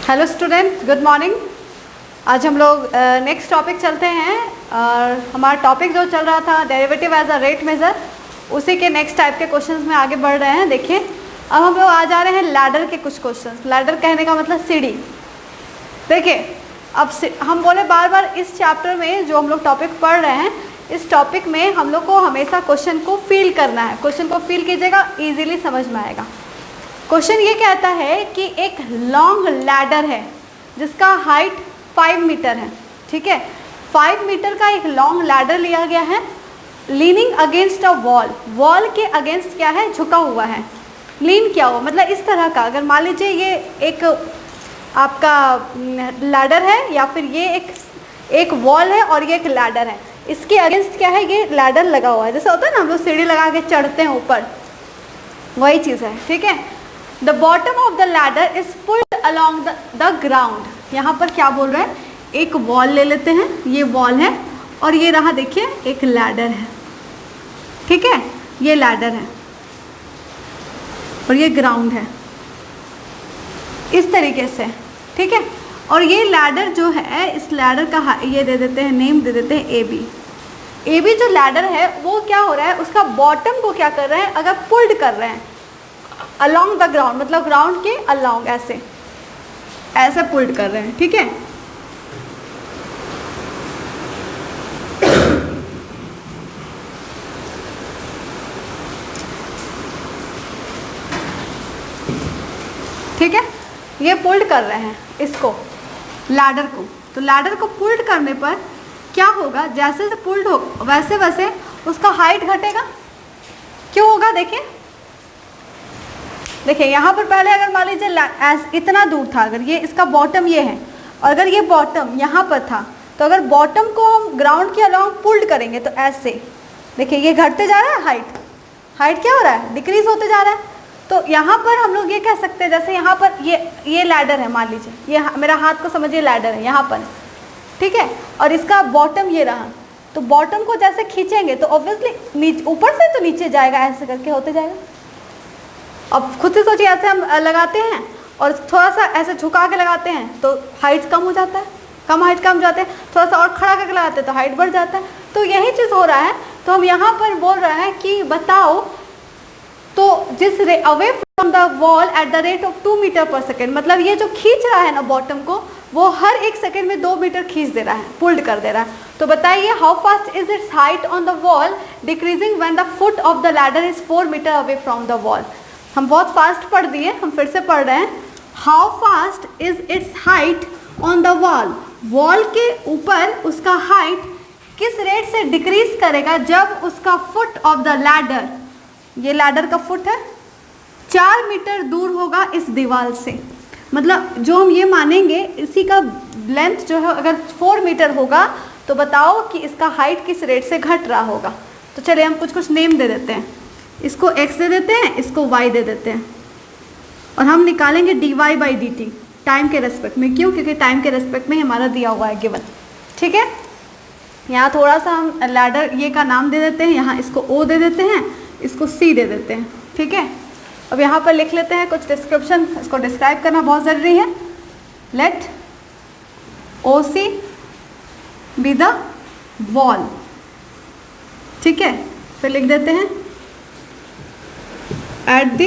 Hello student, good morning. आज हम लोग नेक्स्ट टॉपिक चलते हैं और हमारा टॉपिक जो चल रहा था derivative as a rate measure, उसी के नेक्स्ट टाइप के क्वेश्चंस में आगे बढ़ रहे हैं। देखिए अब हम लोग आ जा रहे हैं लैडर के कुछ क्वेश्चंस। लैडर कहने का मतलब सीढ़ी। देखिए अब हम बोले बार बार इस चैप्टर में जो हम लोग टॉपिक पढ़ रहे हैं, इस टॉपिक में हम लोग को हमेशा क्वेश्चन को फील करना है। क्वेश्चन को फील कीजिएगा, ईजिली समझ में आएगा। क्वेश्चन ये कहता है कि एक लॉन्ग लैडर है जिसका हाइट 5 मीटर है। ठीक है, 5 मीटर का एक लॉन्ग लैडर लिया गया है, leaning against a wall. Wall के अगेंस्ट क्या है, झुका हुआ है। लीन क्या हुआ मतलब इस तरह का, अगर मान लीजिए ये एक आपका लैडर है या फिर ये एक वॉल है और ये एक लैडर है, इसके अगेंस्ट क्या है, ये लैडर लगा हुआ है। जैसे होता है ना हम लोग सीढ़ी लगा के चढ़ते हैं ऊपर, वही चीज़ है। ठीक है, the bottom of the ladder is pulled along the ground. यहाँ पर क्या बोल रहे हैं, एक वॉल ले लेते हैं, ये वॉल है और ये रहा देखिए एक लैडर है। ठीक है, ये लैडर है और ये ग्राउंड है, इस तरीके से। ठीक है, और ये लैडर जो है, इस लैडर का ये दे देते हैं, नेम दे देते हैं ए बी। ए बी जो लैडर है वो क्या हो रहा है, उसका बॉटम को क्या कर रहे हैं, अगर पुल्ड कर रहे हैं अलॉन्ग द ग्राउंड, मतलब ग्राउंड के अलॉन्ग ऐसे पुल्ड कर रहे हैं। ठीक है, ठीक है, ये पुल्ड कर रहे हैं इसको, लैडर को। तो लैडर को पुल्ड करने पर क्या होगा, जैसे जैसे पुल्ड हो वैसे वैसे उसका हाइट घटेगा। क्यों होगा, देखिए यहाँ पर पहले अगर मान लीजिए इतना दूर था, अगर ये इसका बॉटम ये है और अगर ये बॉटम यहाँ पर था, तो अगर बॉटम को हम ग्राउंड के अलॉन्ग पुल्ड करेंगे तो ऐसे देखिए ये घटते जा रहा है, हाइट क्या हो रहा है, डिक्रीज होते जा रहा है। तो यहाँ पर हम लोग ये कह सकते हैं, जैसे यहाँ पर ये लैडर है, मान लीजिए ये मेरा हाथ को समझिए लैडर है यहाँ पर। ठीक है, और इसका बॉटम ये रहा, तो बॉटम को जैसे खींचेंगे तो ऑब्वियसली ऊपर से तो नीचे जाएगा, ऐसे करके होते जाएगा। अब खुद से सोचिए, ऐसे हम लगाते हैं और थोड़ा सा ऐसे झुका के लगाते हैं तो हाइट कम हो जाता है, कम हाइट कम जाते हैं, थोड़ा सा और खड़ा करके लगाते हैं तो हाइट बढ़ जाता है। तो यही चीज़ हो रहा है। तो हम यहाँ पर बोल रहे हैं कि बताओ, तो जिस away from the wall at the rate of 2 metre per second, मतलब ये जो खींच रहा है ना बॉटम को, वो हर 1 सेकेंड में 2 मीटर खींच दे रहा है, पुल्ड कर दे रहा है। तो बताइए how fast is its height on the wall decreasing when the foot of the ladder is 4 metre away from the wall. हम बहुत फास्ट पढ़ दिए, हम फिर से पढ़ रहे हैं। How fast is its height on the wall, wall के ऊपर उसका हाइट किस रेट से डिक्रीज करेगा जब उसका फुट ऑफ द लैडर, ये लैडर का फुट है, 4 मीटर दूर होगा इस दीवार से। मतलब जो हम ये मानेंगे, इसी का लेंथ जो है अगर 4 मीटर होगा तो बताओ कि इसका हाइट किस रेट से घट रहा होगा। तो चलिए हम कुछ नेम दे देते हैं, इसको x दे देते हैं, इसको y दे देते हैं, और हम निकालेंगे dy/dt टाइम के रेस्पेक्ट में। क्यों, क्योंकि टाइम के रेस्पेक्ट में हमारा दिया हुआ है गिवन। ठीक है, यहाँ थोड़ा सा हम लैडर ये का नाम दे देते हैं, यहाँ इसको O दे देते हैं, इसको C दे देते हैं। ठीक है, अब यहाँ पर लिख लेते हैं कुछ डिस्क्रिप्शन, इसको डिस्क्राइब करना बहुत ज़रूरी है। Let OC be the wall. ठीक है, फिर लिख देते हैं at the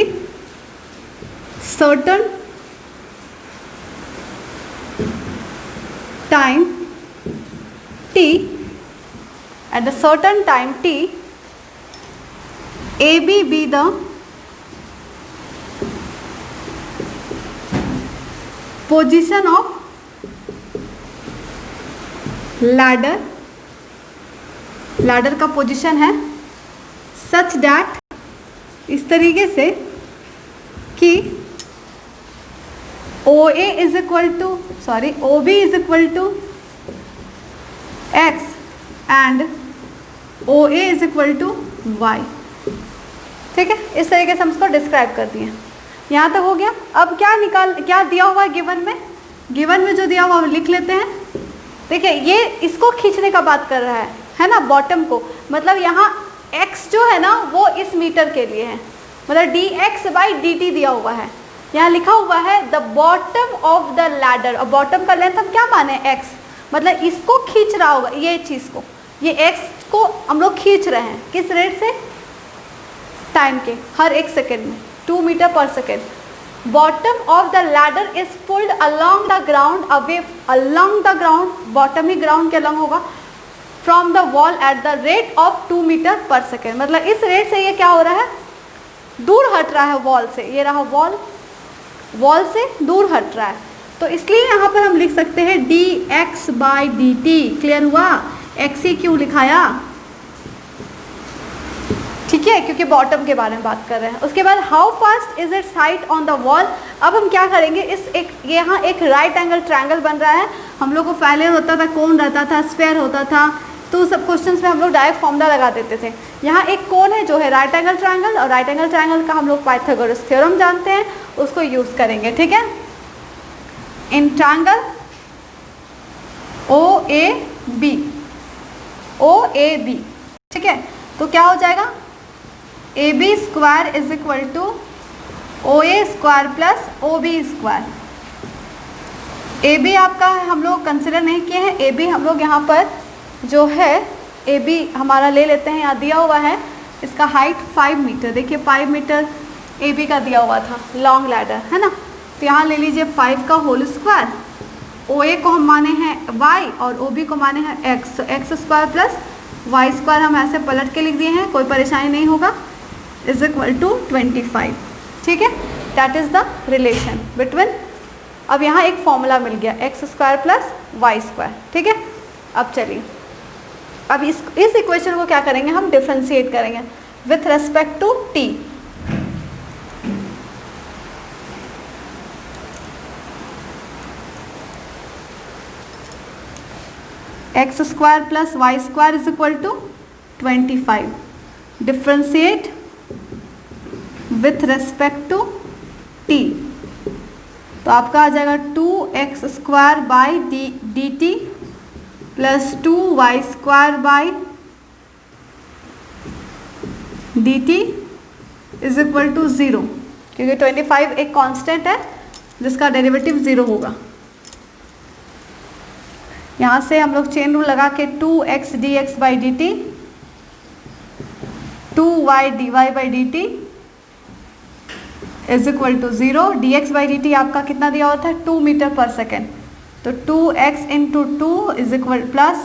certain time t, at the certain time t, AB be the position of ladder, ladder का पोजीशन है such that, इस तरीके से कि OB is equal to x and OA is equal to y। ठीक है, इस तरीके से हम इसको डिस्क्राइब कर दिए। यहाँ तक हो गया। अब क्या दिया हुआ है गिवन में, गिवन में जो दिया हुआ लिख लेते हैं। देखिए ये इसको खींचने का बात कर रहा है ना, बॉटम को, मतलब यहाँ x जो है ना वो इस मीटर के लिए है, मतलब dx/dt दिया हुआ है। यहाँ लिखा हुआ है the bottom of the ladder, और बॉटम का लेंथ हम क्या माने x, मतलब इसको खींच रहा होगा, ये चीज़ को, ये x को हम लोग खींच रहे हैं किस रेट से, टाइम के, हर 1 सेकेंड में 2 metre per second. Bottom of the ladder is pulled along the ground, away along the ground, bottom ही ग्राउंड के अलोंग होगा, from the wall at the rate of 2 metre per second, मतलब इस rate से ये क्या हो रहा है, दूर हट रहा है वॉल से, ये रहा वॉल, वॉल से दूर हट रहा है, तो इसलिए यहाँ पर हम लिख सकते हैं dx/dt। क्लियर हुआ, x ही क्यों लिखाया, ठीक है, क्योंकि बॉटम के बारे में बात कर रहे हैं। उसके बाद how fast is its height on the wall. अब हम क्या करेंगे, इस एक यहाँ एक राइट एंगल ट्रायंगल बन रहा है, हम लोग को पहले होता था कोन रहता था, स्फेयर होता था, तो सब क्वेश्चंस में हम लोग डायरेक्ट फॉर्मूला लगा देते थे। यहाँ एक कोन है जो है राइट एंगल ट्रायंगल, और राइट एंगल ट्रायंगल का हम लोग पाइथागोरस थ्योरम जानते हैं, उसको यूज़ करेंगे, ठीक है। इन ट्रायंगल OAB, ठीक है, तो क्या हो जाएगा, AB square is equal to OA square plus OB square. AB आपका हम लोग कंसिडर नहीं किए हैं, AB हम लोग यहाँ पर जो है AB हमारा ले लेते हैं, यहाँ दिया हुआ है, इसका हाइट 5 मीटर, देखिए 5 मीटर AB का दिया हुआ था, लॉन्ग लैडर है ना, तो यहाँ ले लीजिए 5 का होल स्क्वायर, OA को हम माने हैं y और OB को माने हैं x, तो x square plus y square हम ऐसे पलट के लिख दिए हैं, कोई परेशानी नहीं होगा, इज इक्वल टू 25, ठीक है, that is the relation between. अब यहाँ एक फॉर्मूला मिल गया, x square plus y square, ठीक है। अब चलिए, अब इस इक्वेशन को क्या करेंगे, हम डिफ्रेंशिएट करेंगे with respect to t। x square plus y square is equal to 25, differentiate with respect to t, तो आपका आ जाएगा 2x square by dt plus 2y square by dt is equal to 0, क्योंकि 25 एक कांस्टेंट है जिसका derivative 0 होगा। यहाँ से हम लोग चेन रूल लगा के 2x dx by dt, 2y dy by dt is equal to 0, dx by dt आपका कितना दिया हुआ था, 2 मीटर पर सेकेंड, तो 2x into 2 is equal plus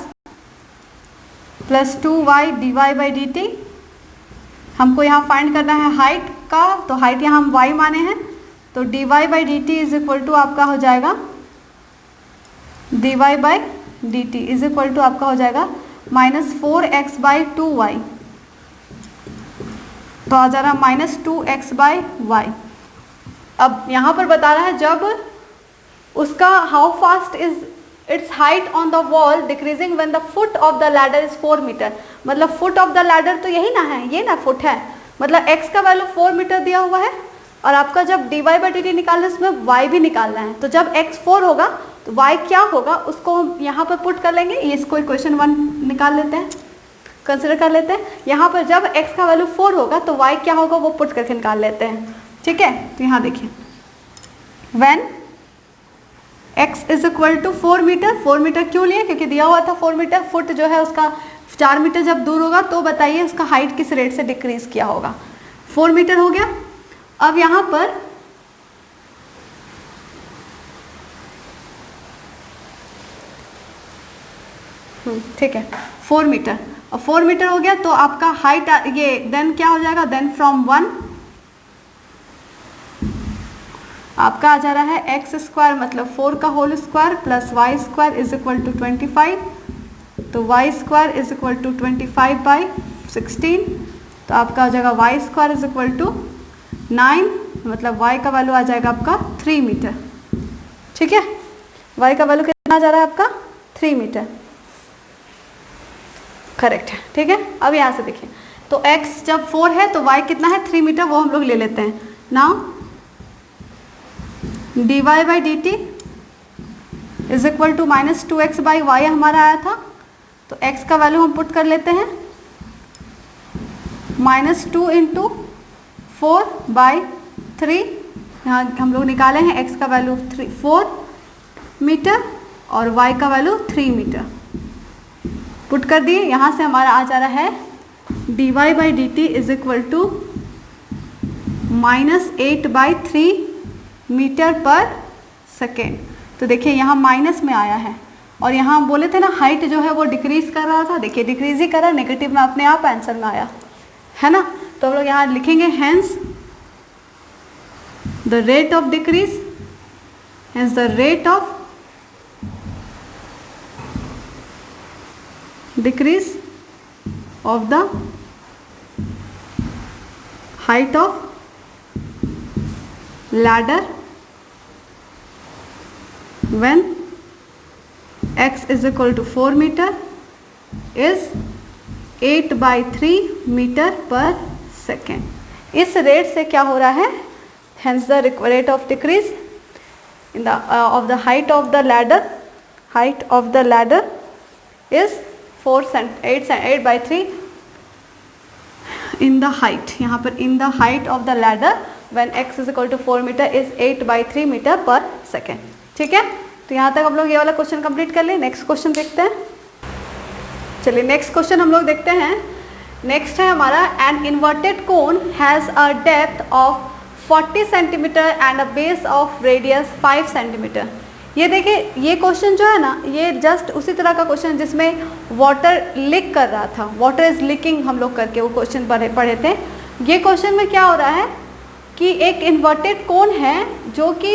2y dy by dt। हमको यहाँ फाइंड करना है हाइट का, तो हाइट यहाँ हम y माने हैं, तो dy by dt is equal to आपका हो जाएगा dy by dt is equal to आपका हो जाएगा -4x बाई 2y, तो आ जा रहा -2x बाई y। अब यहाँ पर बता रहा है जब उसका how fast is its height on the wall decreasing when the foot of the ladder is 4 metre, मतलब फुट ऑफ द लैडर तो यही ना है, ये ना फुट है, मतलब x का वैल्यू 4 मीटर दिया हुआ है, और आपका जब dy बाई dt निकालना है उसमें y भी निकालना है, तो जब x 4 होगा तो y क्या होगा उसको हम यहाँ पर पुट कर लेंगे, ये इसको इक्वेशन 1 निकाल लेते हैं, कंसिडर कर लेते हैं। यहाँ पर जब x का वैल्यू 4 होगा तो y क्या होगा वो पुट करके निकाल लेते हैं, ठीक है। तो यहाँ देखिए when x is equal to 4 metre, 4 metre क्यों लिए, क्योंकि दिया हुआ था 4 मीटर, फुट जो है उसका 4 मीटर जब दूर होगा तो बताइए उसका हाइट किस रेट से डिक्रीज किया होगा, 4 मीटर हो गया। अब यहाँ पर ठीक है 4 मीटर, और 4 मीटर हो गया तो आपका हाइट ये देन क्या हो जाएगा, देन फ्रॉम 1 आपका आ जा रहा है x स्क्वायर मतलब 4 का whole square plus y square is equal to 25, तो y square is equal to 25 by 16, तो आपका आ जाएगा y square is equal to 9, मतलब y का वैल्यू आ जाएगा आपका 3 मीटर, ठीक है, y का वैल्यू कितना आ जा रहा है आपका 3 मीटर, करेक्ट है, ठीक है। अब यहाँ से देखिए तो x जब 4 है तो y कितना है 3 मीटर, वो हम लोग ले लेते हैं। Now dy by dt is equal to -2x by y हमारा आया था, तो x का वैल्यू हम पुट कर लेते हैं -2 इंटू 4 बाई 3 यहाँ हम लोग निकाले हैं x का वैल्यू 4 मीटर और y का वैल्यू 3 मीटर पुट कर दिए। यहाँ से हमारा आ जा रहा है dy/dt is equal to -8/3 metre per second. तो देखिए यहाँ माइनस में आया है और यहाँ हम बोले थे ना हाइट जो है वो डिक्रीज कर रहा था, देखिए डिक्रीज ही कर रहा है, नेगेटिव में अपने आप आंसर में आया है ना। तो हम लोग यहाँ लिखेंगे hence the rate of decrease, hence the rate of decrease of the height of ladder when x is equal to 4 meter is 8/3 metre per second. इस रेट से क्या हो रहा है, hence the rate of decrease in the of the height of the ladder is 8/3 in the height, यहाँ पर in the height of the ladder when x is equal to 4 meter is 8/3 metre per second. ठीक है, तो यहाँ तक हम लोग ये वाला क्वेश्चन कंप्लीट कर लें। नेक्स्ट क्वेश्चन देखते हैं। चलिए नेक्स्ट क्वेश्चन हम लोग देखते हैं। नेक्स्ट है हमारा an inverted cone has a depth of 40 centimetre and a base of radius 5 centimetre. ये देखिए ये क्वेश्चन जो है ना, ये जस्ट उसी तरह का क्वेश्चन जिसमें वाटर लीक कर रहा था, वाटर इज लीकिंग हम लोग करके वो क्वेश्चन पढ़े थे। ये क्वेश्चन में क्या हो रहा है कि एक इन्वर्टेड कोन है जो कि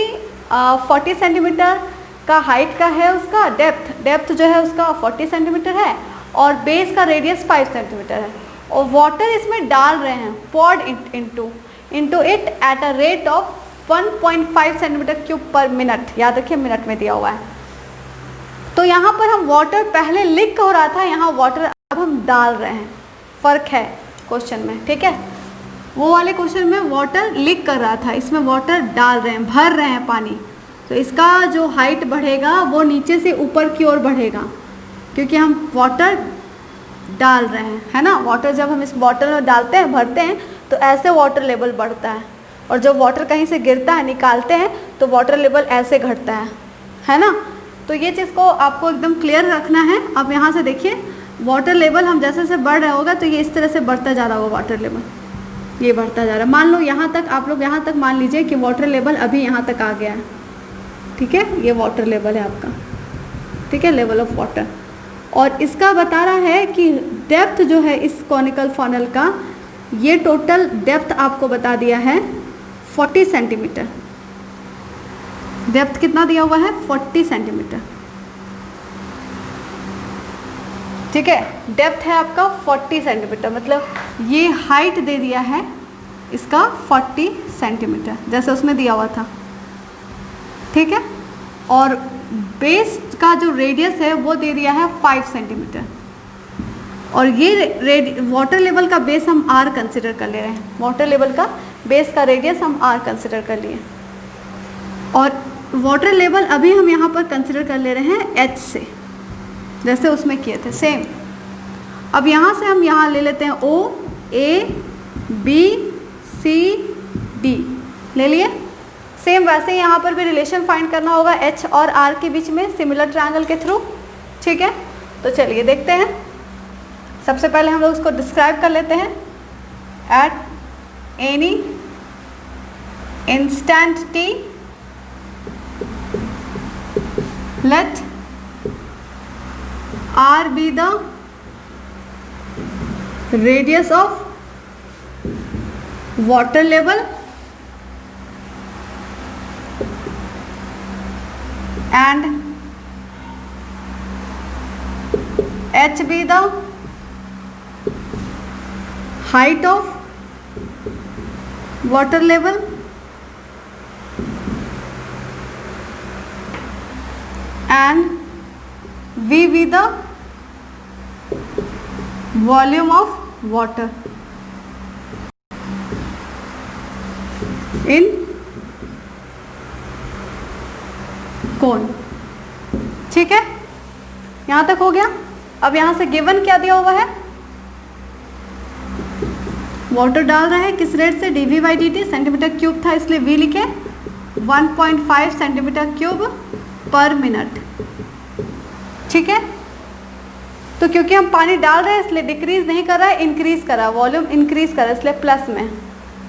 40 सेंटीमीटर का हाइट का है, उसका डेप्थ जो है उसका 40 सेंटीमीटर है और बेस का रेडियस 5 सेंटीमीटर है और वाटर इसमें डाल रहे हैं, poured into it at a rate of 1.5 centimetre cube पर मिनट। याद रखिए मिनट में दिया हुआ है। तो यहाँ पर हम वाटर पहले लीक हो रहा था, यहाँ वाटर अब हम डाल रहे हैं, फ़र्क है क्वेश्चन में। ठीक है, वो वाले क्वेश्चन में वाटर लीक कर रहा था, इसमें वाटर डाल रहे हैं, भर रहे हैं पानी। तो इसका जो हाइट बढ़ेगा वो नीचे से ऊपर की ओर बढ़ेगा क्योंकि हम वाटर डाल रहे हैं, है ना। वाटर जब हम इस बॉटल में डालते हैं, भरते हैं, तो ऐसे वाटर लेवल बढ़ता है और जब वाटर कहीं से गिरता है, निकालते हैं, तो वाटर लेवल ऐसे घटता है ना। तो ये चीज़ को आपको एकदम क्लियर रखना है। अब यहाँ से देखिए वाटर लेवल हम जैसे जैसे बढ़ रहा होगा तो ये इस तरह से बढ़ता जा रहा होगा, वाटर लेवल ये बढ़ता जा रहा है। मान लो यहाँ तक, आप लोग यहाँ तक मान लीजिए कि वाटर लेवल अभी यहाँ तक आ गया है। ठीक है, ये वाटर लेवल है आपका, ठीक है, लेवल ऑफ वाटर। और इसका बता रहा है कि डेप्थ जो है इस कॉनिकल फनल का, ये टोटल डेप्थ आपको बता दिया है 40 सेंटीमीटर। डेप्थ कितना दिया हुआ है, 40 सेंटीमीटर। ठीक है, डेप्थ है आपका 40 सेंटीमीटर, मतलब ये हाइट दे दिया है इसका 40 सेंटीमीटर जैसे उसमें दिया हुआ था। ठीक है, और बेस का जो रेडियस है वो दे दिया है 5 सेंटीमीटर और ये वाटर लेवल का बेस हम r कंसिडर कर ले रहे हैं। वाटर लेवल का बेस का रेडियस हम r कंसिडर कर लिए और वाटर लेवल अभी हम यहाँ पर कंसिडर कर ले रहे हैं h से, जैसे उसमें किए थे सेम। अब यहाँ से हम यहाँ ले लेते हैं O, A, B, C, D ले लिए। सेम वैसे ही यहाँ पर भी रिलेशन फाइंड करना होगा H और R के बीच में सिमिलर ट्रायंगल के थ्रू। ठीक है, तो चलिए देखते हैं। सबसे पहले हम लोग उसको डिस्क्राइब कर लेते हैं। At any instant t let r be the radius of water level and h be the height of water level and V be the volume of water in cone। ठीक है, यहाँ तक हो गया। अब यहाँ से गिवन क्या दिया हुआ है, वाटर डाल रहा है किस रेट से, dV/dt सेंटीमीटर क्यूब था इसलिए V लिखे, 1.5 सेंटीमीटर क्यूब पर मिनट। ठीक है, तो क्योंकि हम पानी डाल रहे हैं इसलिए डिक्रीज नहीं कर रहा है, इंक्रीज कर रहा है, वॉल्यूम इंक्रीज कर रहा है, इसलिए प्लस में।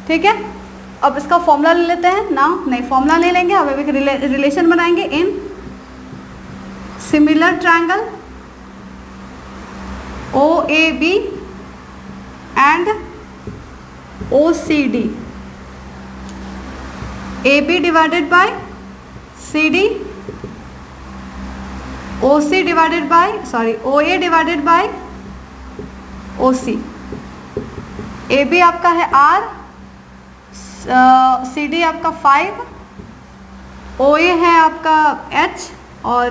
ठीक है, अब इसका फॉर्मूला ले लेते हैं ना, नहीं फॉर्मूला नहीं लेंगे, अब एक रिलेशन बनाएंगे in similar triangle OAB and OCD, AB divided by CD, OC divided by OA divided by OC। AB आपका है R, CD आपका 5, OA है आपका H और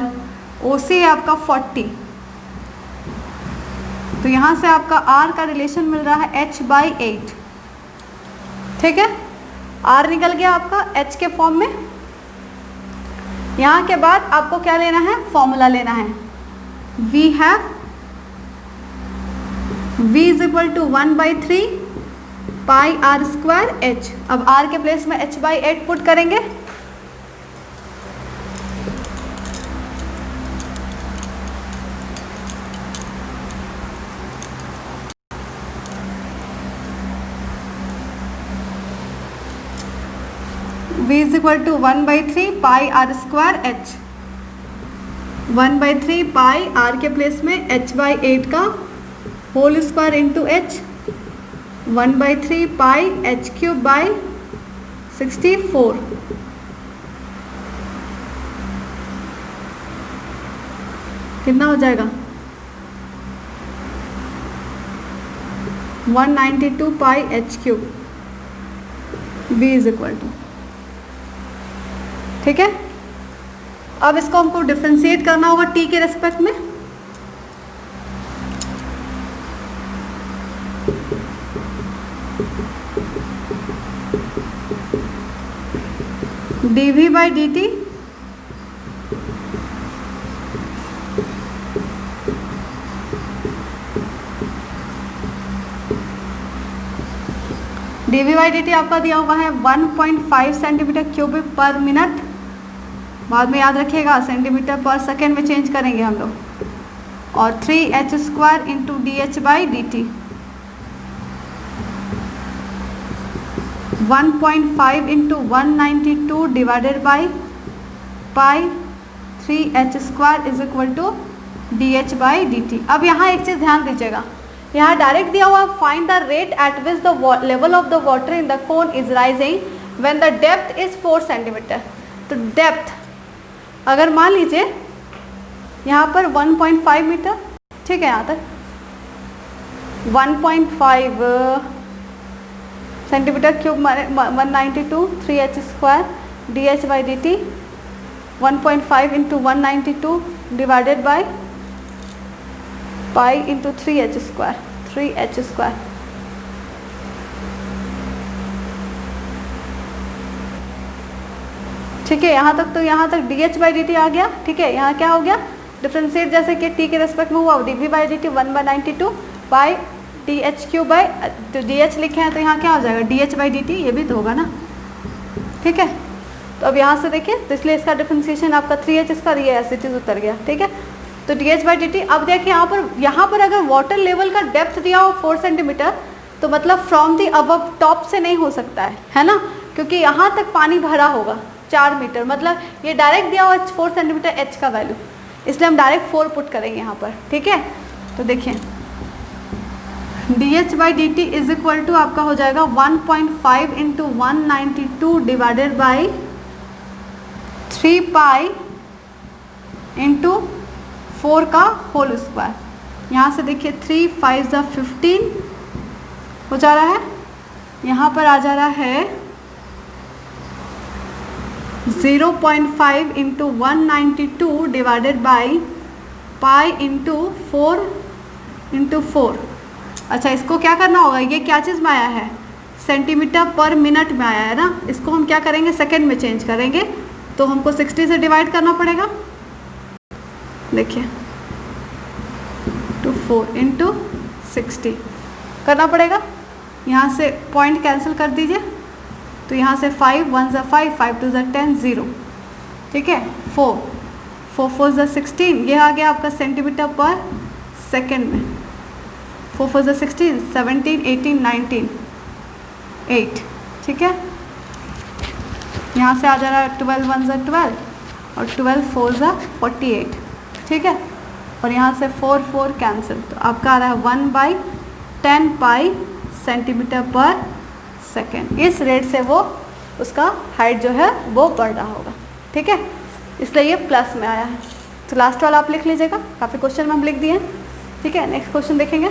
OC है आपका 40। तो यहाँ से आपका R का रिलेशन मिल रहा है H/8। ठीक है, R निकल गया आपका H के फॉर्म में। यहाँ के बाद आपको क्या लेना है, फॉर्मूला लेना है। V have V is equal to 1/3 pi r² H। अब R के प्लेस में H/8 पुट करेंगे। V is equal to 1/3 pi r² H। 1/3 pi R के प्लेस में H/8 का whole square into H, 1/3 pi H³/64। कितना हो जाएगा, 192 pi H³। V is equal to, ठीक है। अब इसको हमको डिफरेंशिएट करना होगा t के रेस्पेक्ट में। dV/dt dV/dt आपका दिया हुआ है 1.5 सेंटीमीटर क्यूब पर मिनट। बाद में याद रखिएगा सेंटीमीटर पर सेकेंड में चेंज करेंगे हम लोग। और 3h² into dH/dt, 1.5 into 192 divided by pi 3h² is equal to dH/dt। अब यहाँ एक चीज़ ध्यान दीजिएगा, यहाँ डायरेक्ट दिया हुआ find the rate at which the level of the water in the cone is rising when the depth is 4 centimetre. तो depth अगर मान लीजिए यहाँ पर 1.5 मीटर, ठीक है, यहाँ तक 1.5 centimetre cube 192 3h² dH/dt 1.5 into 192 divided by pi into 3h²। ठीक है, यहाँ तक तो यहाँ तक dH/dt आ गया। ठीक है, यहाँ क्या हो गया, डिफ्रेंशिएट जैसे कि t के रेस्पेक्ट में हुआ, dV/dt 1/92 बाई dH³ तो dH लिखे हैं तो यहाँ क्या हो जाएगा dH/dt, ये भी तो होगा ना। ठीक है, तो अब यहाँ से देखिए, तो इसलिए इसका डिफ्रेंशिएशन आपका 3h इसका ये ऐसे चीज़ उतर गया। ठीक है, तो dH/dt। अब देखिए यहाँ पर अगर वाटर लेवल का डेप्थ दिया हो 4 सेंटीमीटर, तो मतलब फ्रॉम दी अबव टॉप से नहीं हो सकता है ना, क्योंकि यहाँ तक पानी भरा होगा 4 मीटर, मतलब ये डायरेक्ट दिया हुआ 4 सेंटीमीटर H का वैल्यू, इसलिए हम डायरेक्ट 4 पुट करेंगे यहाँ पर। ठीक है, तो देखिए dH/dt इज इक्वल टू आपका हो जाएगा 1.5 into 192 divided by 3 pi into 4 का होल स्क्वायर। यहाँ से देखिए 3 5 15 हो जा रहा है, यहाँ पर आ जा रहा है 0.5 into 192 divided by pi into 4। अच्छा, इसको क्या करना होगा, ये क्या चीज़ में आया है, सेंटीमीटर पर मिनट में आया है ना, इसको हम क्या करेंगे सेकंड में चेंज करेंगे, तो हमको 60 से डिवाइड करना पड़ेगा। देखिए 4 इंटू 60 करना पड़ेगा, यहाँ से पॉइंट कैंसिल कर दीजिए, तो यहाँ से 5 1 ज़ा 5, 5 2 ज़ा 10, 0, ठीक है। 4 4 4 ज़ा 16, ये आ गया आपका सेंटीमीटर पर सेकेंड में। 4 4 ज़ा 16, 17 18 19, 8, ठीक है। यहाँ से आ जा रहा है 12 1 ज़ा 12 और 12 4 ज़ा 48, ठीक है। और यहाँ से 4 4 कैंसिल, तो आपका आ रहा है 1/10 पाई सेंटीमीटर पर सेकेंड। इस रेट से वो उसका हाइट जो है वो बढ़ रहा होगा, ठीक है, इसलिए ये प्लस में आया है। तो लास्ट वाला आप लिख लीजिएगा, काफ़ी क्वेश्चन में हम लिख दिए हैं, ठीक है। नेक्स्ट क्वेश्चन देखेंगे।